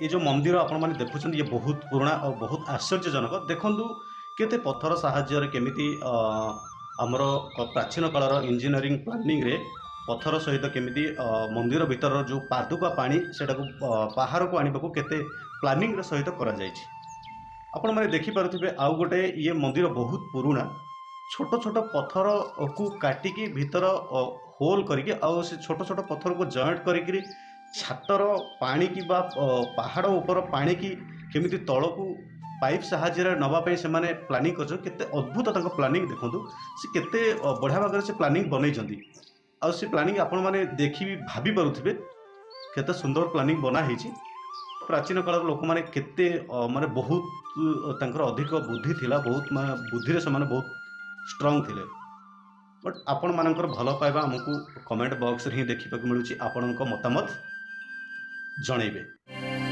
ये जो मंदिर आपण मैंने देखुं ये बहुत पुराना और बहुत आश्चर्यजनक देखु केते पत्थर साहाय्य केमिति आमर प्राचीन कालर इंजीनियरिंग प्लानिंग रे पत्थर सहित केमिति मंदिर भीतर जो पादुका पानी सेटा को बाहर को आने को केते प्लानिंग रे सहित करा जायछि। आपण मैंने देखिपे आउ गोटे ये मंदिर बहुत पुराना छोट छोट पत्थर को काटिकी भीतर होल करके आउ से छोट छोट पत्थर को जॉइंट करके छातर पानी की बा पहाड़ ऊपर पानी की केमिति तल को पाइप साहाय्य नवाई से माने प्लानिंग करते अद्भुत प्लानिंग देखो से केते बढ़िया भाग से प्लानिंग बनई आ से प्लानिंग आपण मैंने देखी भाभी पारुथिबे केते सुंदर प्लानिंग बना है। प्राचीन काल लोक मैंने केते माने बहुत तांकर अधिक बुद्धि थिला बहुत माने बुद्धि से माने बहुत स्ट्रांग थिले। बट आपण मानकर भल पाइबा हमकु कमेंट बॉक्स रे ही देखिबा मिलुची आपणक मतामत जणैबे।